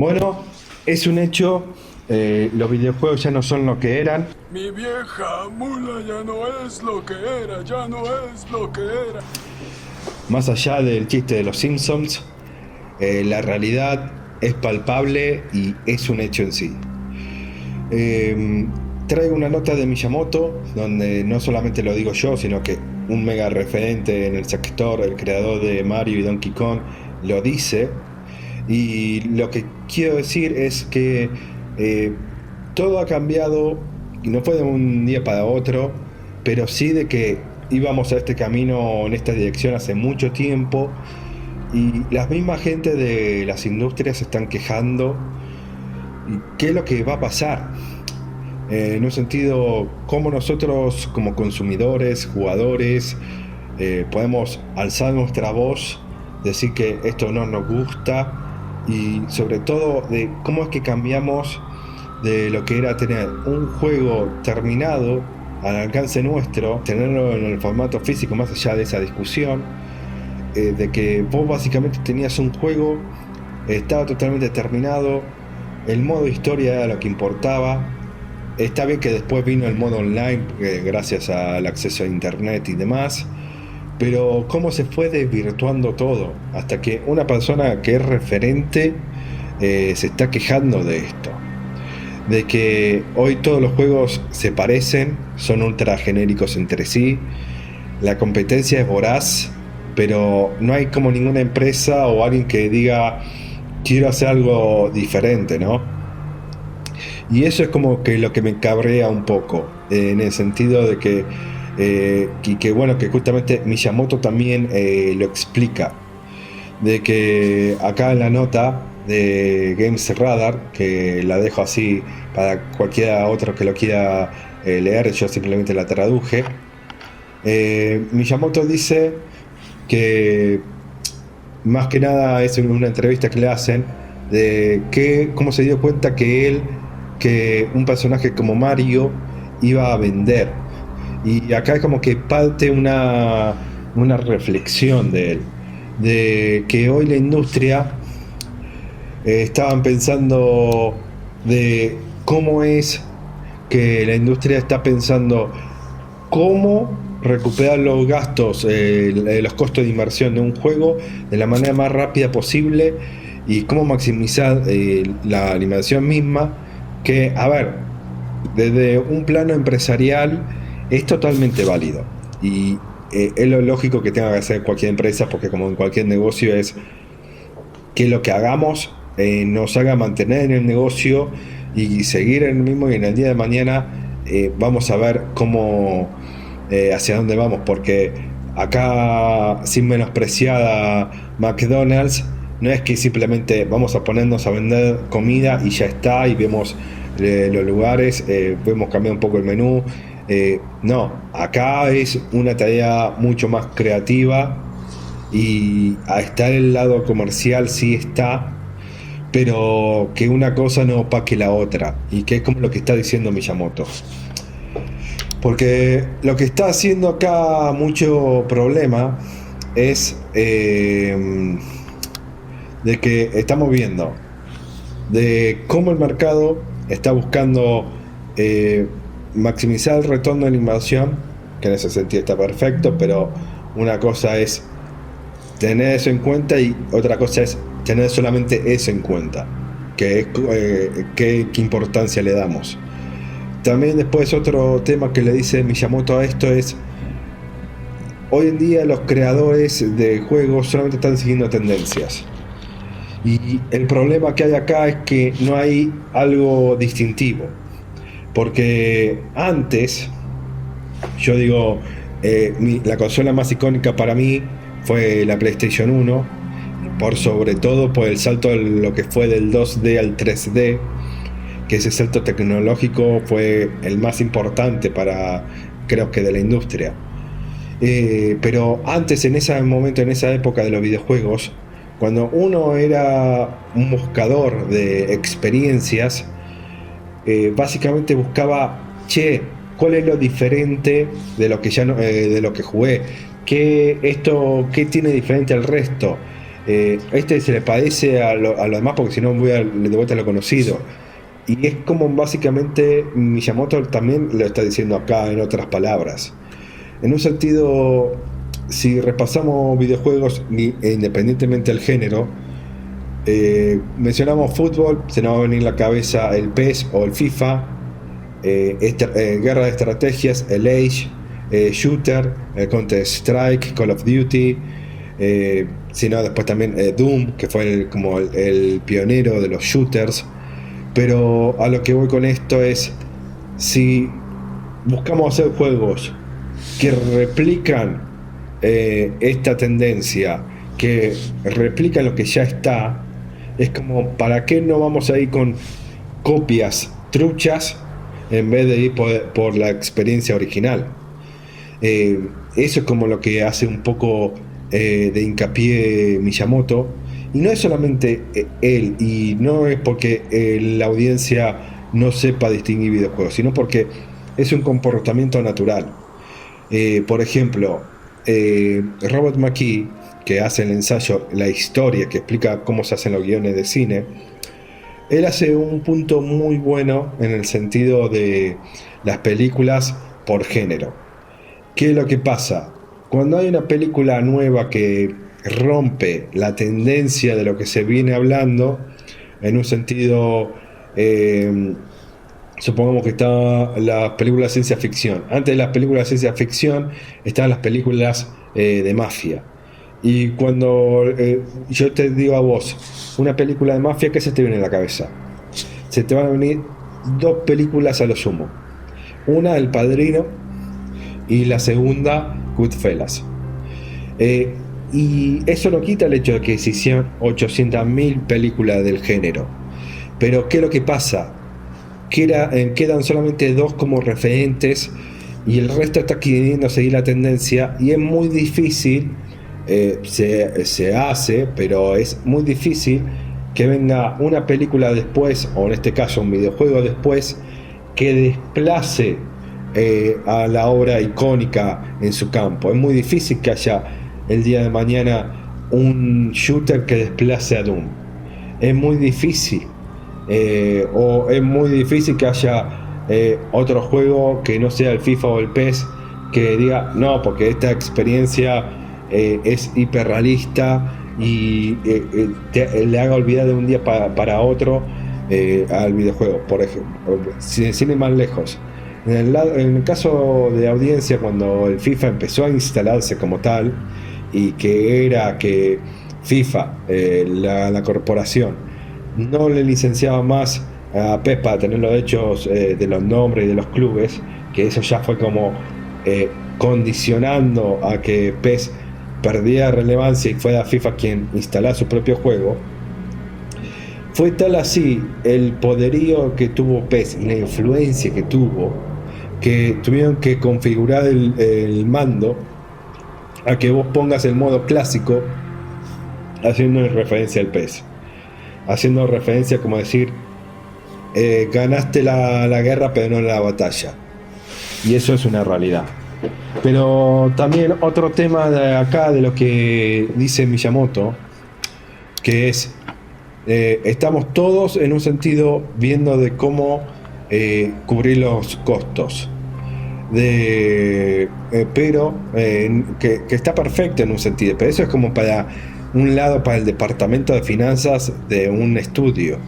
Bueno, es un hecho, los videojuegos ya no son lo que eran. Mi vieja mula ya no es lo que era, ya no es lo que era. Más allá del chiste de los Simpsons, la realidad es palpable y es un hecho en sí. Eh, Traigo una nota de Miyamoto, donde no solamente lo digo yo, sino que un mega referente en el sector, el creador de Mario y Donkey Kong, lo dice. Y lo que quiero decir es que eh, todo ha cambiado, y no fue de un día para otro, pero sí de que íbamos a este camino, en esta dirección hace mucho tiempo, y la misma gente de las industrias se están quejando. ¿Y qué es lo que va a pasar? En un sentido, cómo nosotros como consumidores, jugadores, podemos alzar nuestra voz, decir que esto no nos gusta y sobre todo de cómo es que cambiamos de lo que era tener un juego terminado al alcance nuestro, tenerlo en el formato físico más allá de esa discusión, de que vos básicamente tenías un juego, estaba totalmente terminado, el modo historia era lo que importaba. Está bien que después vino el modo online, gracias al acceso a internet y demás, pero cómo se fue desvirtuando todo, hasta que una persona que es referente se está quejando de esto, de que hoy todos los juegos se parecen, son ultra genéricos entre sí, la competencia es voraz, pero no hay como ninguna empresa o alguien que diga quiero hacer algo diferente, ¿no? Y eso es como que lo que me cabrea un poco, en el sentido de que, y que bueno, que justamente Miyamoto también lo explica, de que acá en la nota de Games Radar, que la dejo así para cualquiera otro que lo quiera leer, yo simplemente la traduje, Miyamoto dice que más que nada es en una entrevista que le hacen de que cómo se dio cuenta que un personaje como Mario iba a vender. Y acá es como que parte una reflexión de él, de que hoy la industria estaban pensando de cómo es que la industria está pensando cómo recuperar los gastos, los costos de inversión de un juego de la manera más rápida posible y cómo maximizar la animación misma, que, a ver, desde un plano empresarial es totalmente válido y es lo lógico que tenga que hacer cualquier empresa, porque como en cualquier negocio es que lo que hagamos nos haga mantener en el negocio y seguir en el mismo, y en el día de mañana vamos a ver cómo, hacia dónde vamos, porque acá, sin menospreciar a McDonald's, no es que simplemente vamos a ponernos a vender comida y ya está, y vemos los lugares, vemos cambiar un poco el menú. No, acá es una tarea mucho más creativa, y a estar el lado comercial sí está, pero que una cosa no opaque la otra, y que es como lo que está diciendo Miyamoto. Porque lo que está haciendo acá mucho problema es de que estamos viendo de cómo el mercado está buscando maximizar el retorno de la inversión, que en ese sentido está perfecto, pero una cosa es tener eso en cuenta y otra cosa es tener solamente eso en cuenta, que es qué importancia le damos. También después otro tema que le dice Miyamoto a esto es, hoy en día los creadores de juegos solamente están siguiendo tendencias. Y el problema que hay acá es que no hay algo distintivo. Porque antes, yo digo, la consola más icónica para mí fue la PlayStation 1, por sobre todo por el salto de lo que fue del 2D al 3D, que ese salto tecnológico fue el más importante para, creo que de la industria. Pero antes, en ese momento, en esa época de los videojuegos, cuando uno era un buscador de experiencias, básicamente buscaba, che, ¿cuál es lo diferente de lo que ya no, de lo que jugué? ¿Qué tiene diferente al resto? Este se le parece a lo demás porque si no voy de vuelta a lo conocido. Y es como básicamente Miyamoto también lo está diciendo acá en otras palabras. En un sentido, si repasamos videojuegos, independientemente del género, mencionamos fútbol, se nos va a venir a la cabeza el PES o el FIFA, guerra de estrategias, el Age, Shooter, el Counter Strike, Call of Duty, sino después también Doom, que fue como el pionero de los shooters. Pero a lo que voy con esto es, si buscamos hacer juegos que replican esta tendencia, que replican lo que ya está, es como, ¿para qué no vamos a ir con copias truchas en vez de ir por la experiencia original? Eso es como lo que hace un poco de hincapié Miyamoto. Y no es solamente él, y no es porque la audiencia no sepa distinguir videojuegos, sino porque es un comportamiento natural. Por ejemplo, Robert McKee, que hace el ensayo La Historia, que explica cómo se hacen los guiones de cine, él hace un punto muy bueno en el sentido de las películas por género. ¿Qué es lo que pasa? Cuando hay una película nueva que rompe la tendencia de lo que se viene hablando, en un sentido, supongamos que está las películas de ciencia ficción. Antes de las películas de ciencia ficción estaban las películas de mafia. Y cuando yo te digo a vos una película de mafia, ¿qué se te viene en la cabeza? Se te van a venir dos películas a lo sumo. Una, El Padrino, y la segunda, Goodfellas. Y eso no quita el hecho de que se hicieron 800.000 películas del género. Pero ¿qué es lo que pasa? Quedan solamente dos como referentes y el resto está queriendo seguir la tendencia, y es muy difícil, se hace, pero es muy difícil que venga una película después, o en este caso un videojuego después, que desplace a la obra icónica en su campo. Es muy difícil que haya el día de mañana un shooter que desplace a Doom. Es muy difícil. O es muy difícil que haya otro juego que no sea el FIFA o el PES que diga, no, porque esta experiencia es hiperrealista y le haga olvidar de un día para otro al videojuego, por ejemplo, sin ir más lejos. En el caso de audiencia, cuando el FIFA empezó a instalarse como tal, y que era que FIFA, la corporación, no le licenciaba más a PES para tener los derechos de los nombres y de los clubes, que eso ya fue como condicionando a que PES perdiera relevancia y fuera FIFA quien instalara su propio juego. Fue tal así el poderío que tuvo PES y la influencia que tuvo, que tuvieron que configurar el mando a que vos pongas el modo clásico, haciendo referencia al PES, haciendo referencia como decir, ganaste la guerra pero no la batalla. Y eso es una realidad. Pero también otro tema de acá, de lo que dice Miyamoto, que es, estamos todos en un sentido viendo de cómo cubrir los costos, pero que está perfecto en un sentido, pero eso es como para un lado, para el departamento de finanzas de un estudio.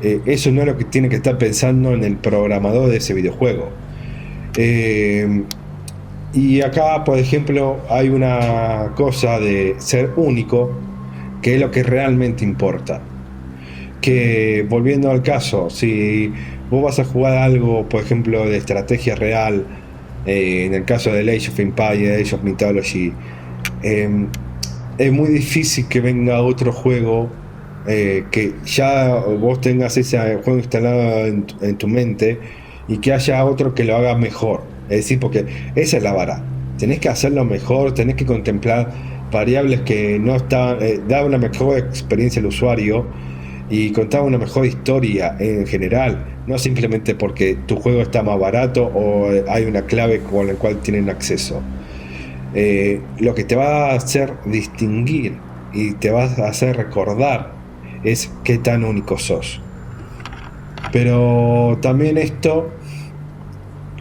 Eso no es lo que tiene que estar pensando en el programador de ese videojuego. Y acá, por ejemplo, hay una cosa de ser único, que es lo que realmente importa. Que, volviendo al caso, si vos vas a jugar algo, por ejemplo, de estrategia real, en el caso del Age of Empires, Age of Mythology, es muy difícil que venga otro juego que ya vos tengas ese juego instalado en tu mente, y que haya otro que lo haga mejor. Es decir, porque esa es la vara, tenés que hacerlo mejor, tenés que contemplar variables que no están, dar una mejor experiencia al usuario y contar una mejor historia en general, no simplemente porque tu juego está más barato o hay una clave con la cual tienen acceso. Lo que te va a hacer distinguir y te vas a hacer recordar es qué tan único sos. Pero también esto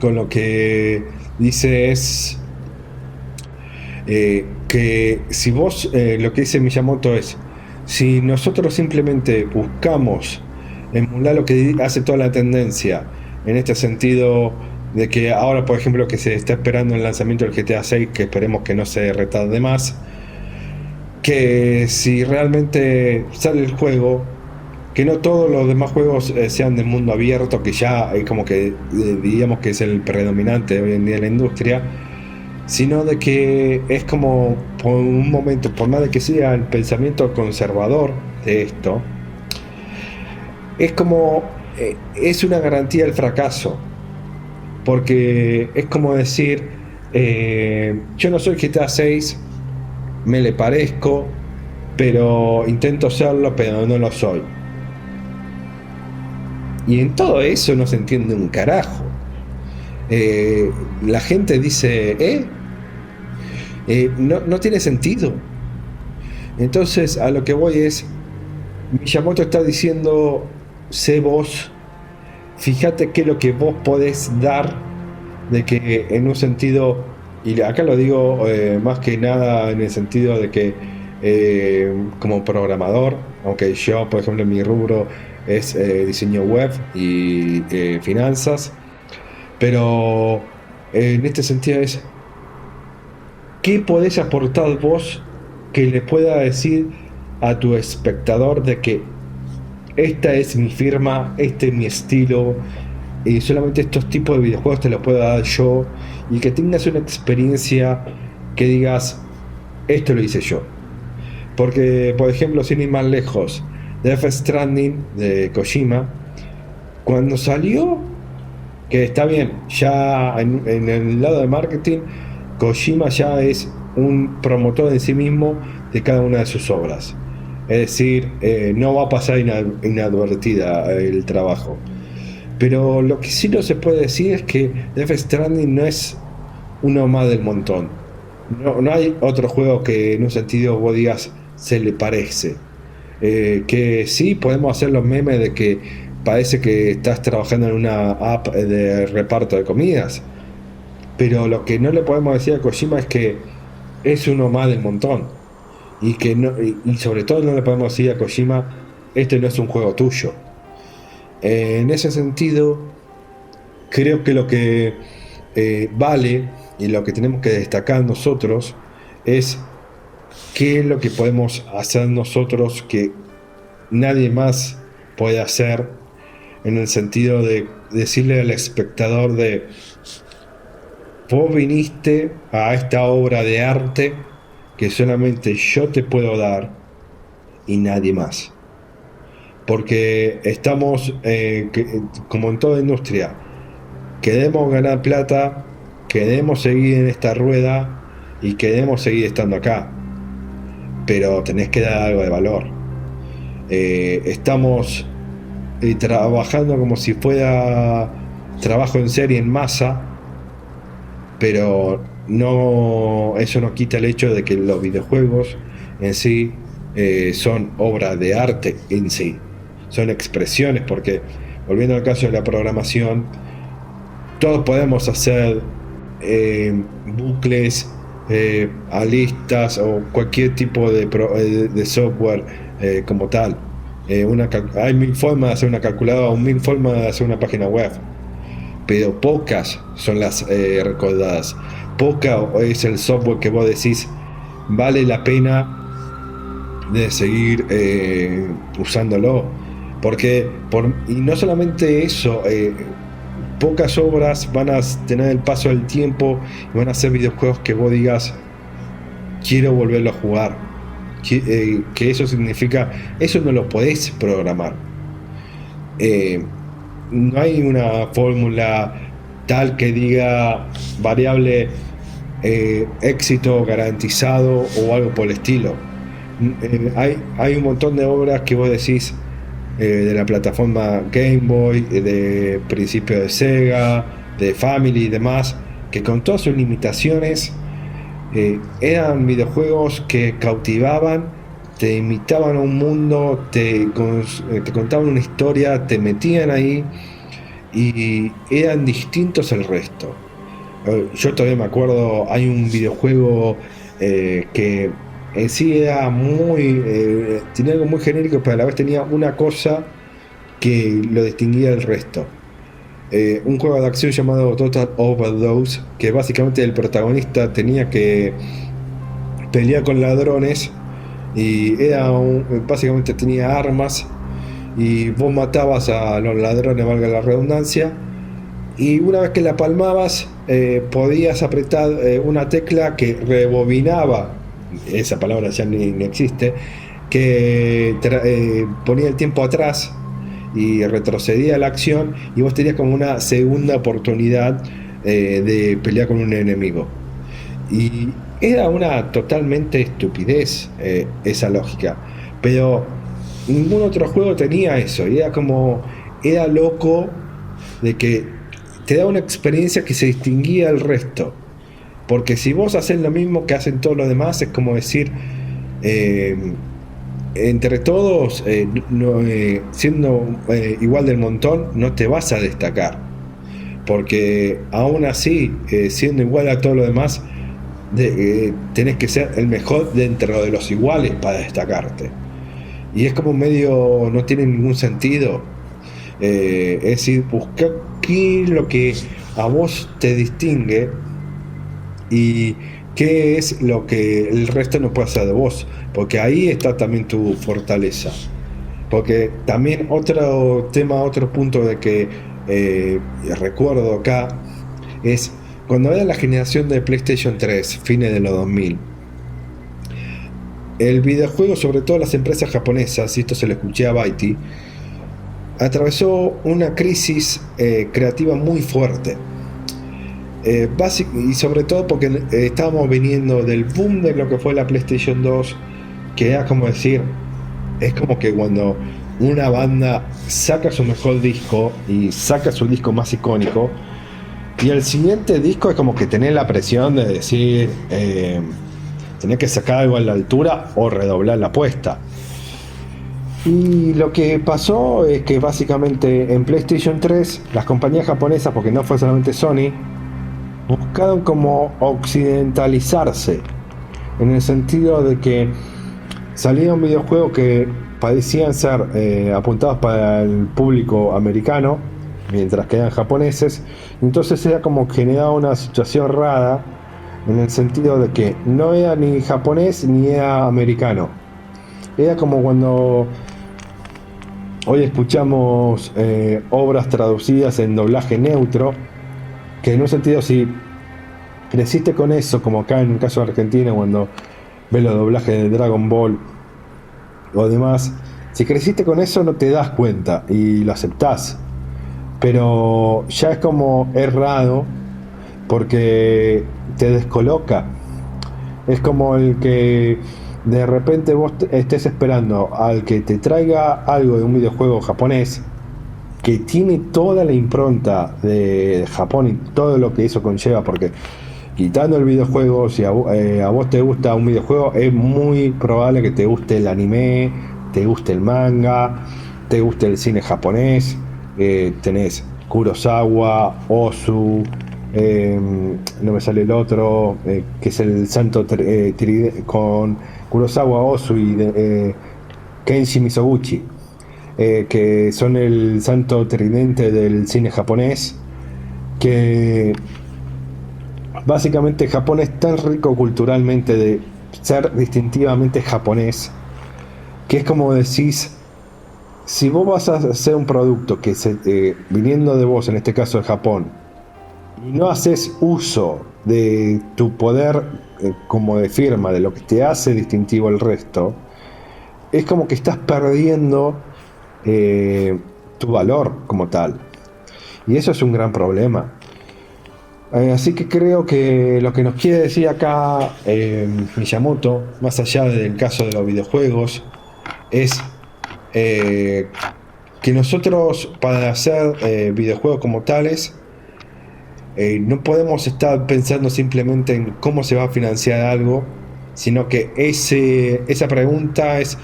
con lo que dice es que si vos, lo que dice Miyamoto es, si nosotros simplemente buscamos emular lo que hace toda la tendencia, en este sentido de que ahora, por ejemplo, que se está esperando el lanzamiento del GTA 6, que esperemos que no se retarde más, que si realmente sale el juego, que no todos los demás juegos sean de mundo abierto, que ya es como que digamos que es el predominante hoy en día en la industria, sino de que es como por un momento, por más de que sea el pensamiento conservador de esto, es como es una garantía del fracaso, porque es como decir, yo no soy GTA 6, me le parezco, pero intento serlo, pero no lo soy. Y en todo eso no se entiende un carajo. La gente dice, no tiene sentido. Entonces a lo que voy es, Miyamoto está diciendo, sé vos, fíjate qué es lo que vos podés dar, de que en un sentido, y acá lo digo más que nada en el sentido de que como programador, aunque yo por ejemplo en mi rubro es diseño web y finanzas, pero en este sentido es ¿qué podés aportar vos que le pueda decir a tu espectador de que esta es mi firma, este es mi estilo, y solamente estos tipos de videojuegos te los puedo dar yo, y que tengas una experiencia que digas, esto lo hice yo? Porque, por ejemplo, sin ir más lejos, Death Stranding de Kojima, cuando salió, que está bien, ya en el lado de marketing, Kojima ya es un promotor en sí mismo de cada una de sus obras. Es decir, no va a pasar inadvertida el trabajo. Pero lo que sí no se puede decir es que Death Stranding no es uno más del montón. No hay otro juego que en un sentido vos digas se le parece. Que sí podemos hacer los memes de que parece que estás trabajando en una app de reparto de comidas. Pero lo que no le podemos decir a Kojima es que es uno más del montón. Y que no, y sobre todo no le podemos decir a Kojima, este no es un juego tuyo. En ese sentido, creo que lo que vale y lo que tenemos que destacar nosotros es qué es lo que podemos hacer nosotros que nadie más puede hacer, en el sentido de decirle al espectador de vos viniste a esta obra de arte que solamente yo te puedo dar y nadie más, porque estamos como en toda industria, queremos ganar plata, queremos seguir en esta rueda y queremos seguir estando acá, pero tenés que dar algo de valor. Estamos trabajando como si fuera trabajo en serie, en masa, pero no, eso no quita el hecho de que los videojuegos en sí son obras de arte en sí, son expresiones, porque volviendo al caso de la programación, todos podemos hacer bucles, alistas o cualquier tipo de software como tal. Hay mil formas de hacer una calculadora o mil formas de hacer una página web, pero pocas son las recordadas. Poca es el software que vos decís vale la pena de seguir usándolo, porque y no solamente eso, pocas obras van a tener el paso del tiempo y van a ser videojuegos que vos digas quiero volverlo a jugar, que eso significa, eso no lo podés programar. No hay una fórmula tal que diga variable éxito garantizado o algo por el estilo. Hay un montón de obras que vos decís de la plataforma Game Boy, de principio de Sega, de Family y demás, que con todas sus limitaciones eran videojuegos que cautivaban, te imitaban a un mundo, te contaban una historia, te metían ahí y eran distintos al resto. Yo todavía me acuerdo, hay un videojuego que en sí era tenía algo muy genérico, pero a la vez tenía una cosa que lo distinguía del resto. Un juego de acción llamado Total Overdose, que básicamente el protagonista tenía que pelear con ladrones y básicamente tenía armas y vos matabas a los ladrones, valga la redundancia, y una vez que la palmabas podías apretar una tecla que rebobinaba, esa palabra ya ni existe, que ponía el tiempo atrás y retrocedía la acción y vos tenías como una segunda oportunidad de pelear con un enemigo. Y era una totalmente estupidez esa lógica, pero ningún otro juego tenía eso, y era loco de que te da una experiencia que se distinguía del resto, porque si vos haces lo mismo que hacen todos los demás, es como decir, entre todos, siendo igual del montón, no te vas a destacar, porque aún así, siendo igual a todos los demás, tenés que ser el mejor dentro de los iguales para destacarte. Y es como medio, no tiene ningún sentido. Es decir, buscar qué es lo que a vos te distingue y qué es lo que el resto no puede hacer de vos, porque ahí está también tu fortaleza. Porque también otro punto de que recuerdo acá es cuando era la generación de PlayStation 3, fines de los 2000. El videojuego, sobre todo las empresas japonesas, y esto se lo escuché a Baiti, atravesó una crisis creativa muy fuerte. Y sobre todo porque estábamos viniendo del boom de lo que fue la PlayStation 2, que era como decir, es como que cuando una banda saca su mejor disco y saca su disco más icónico, y el siguiente disco es como que tenés la presión de decir, tenés que sacar algo a la altura o redoblar la apuesta. Y lo que pasó es que básicamente en PlayStation 3 las compañías japonesas, porque no fue solamente Sony, buscaron como occidentalizarse, en el sentido de que salieron videojuegos que parecían ser apuntados para el público americano, mientras que eran japoneses. Entonces era como que generaba una situación rara, en el sentido de que no era ni japonés ni era americano. Era como cuando hoy escuchamos obras traducidas en doblaje neutro, que en un sentido, si creciste con eso, como acá en el caso de Argentina, cuando ves los doblajes de Dragon Ball o demás, si creciste con eso no te das cuenta y lo aceptás, pero ya es como errado porque te descoloca. Es como el que de repente vos estés esperando al que te traiga algo de un videojuego japonés que tiene toda la impronta de Japón y todo lo que eso conlleva, porque quitando el videojuego, si a vos te gusta un videojuego, es muy probable que te guste el anime, te guste el manga, te guste el cine japonés. Tenés Kurosawa, Ozu, no me sale el otro, que es el santo con Kurosawa, Ozu y Kenshi Mizoguchi, que son el santo tridente del cine japonés, que básicamente Japón es tan rico culturalmente de ser distintivamente japonés, que es como decís, si vos vas a hacer un producto que viniendo de vos, en este caso de Japón, y no haces uso de tu poder como de firma, de lo que te hace distintivo al resto, es como que estás perdiendo tu valor como tal. Y eso es un gran problema. Así que creo que lo que nos quiere decir acá Miyamoto, más allá del caso de los videojuegos, es que nosotros, para hacer videojuegos como tales, no podemos estar pensando simplemente en cómo se va a financiar algo, sino que esa pregunta es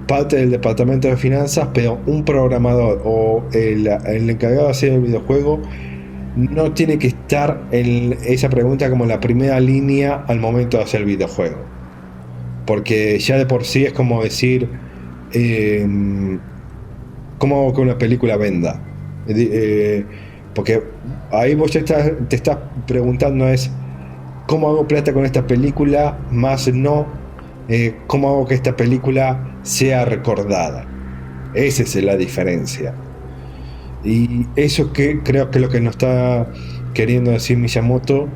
parte del departamento de finanzas, pero un programador o el encargado de hacer el videojuego no tiene que estar en esa pregunta como la primera línea al momento de hacer el videojuego. Porque ya de por sí es como decir, ¿cómo hago que una película venda? Porque ahí vos ya te estás preguntando es, ¿cómo hago plata con esta película? Más no, ¿cómo hago que esta película sea recordada? Esa es la diferencia. Y eso que creo que es lo que nos está queriendo decir Miyamoto.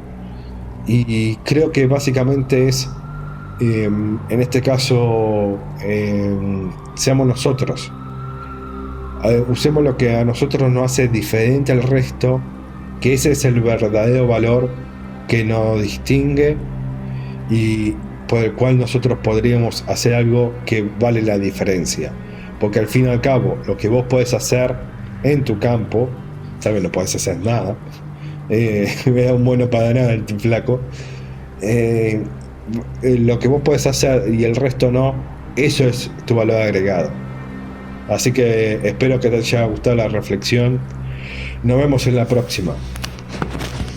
Y creo que básicamente es, en este caso, seamos nosotros. Usemos lo que a nosotros nos hace diferente al resto, que ese es el verdadero valor que nos distingue y por el cual nosotros podríamos hacer algo que vale la diferencia. Porque al fin y al cabo, lo que vos podés hacer en tu campo, sabes, no podés hacer nada, me da un bueno para nada el flaco, lo que vos podés hacer y el resto no, eso es tu valor agregado. Así que espero que te haya gustado la reflexión. Nos vemos en la próxima.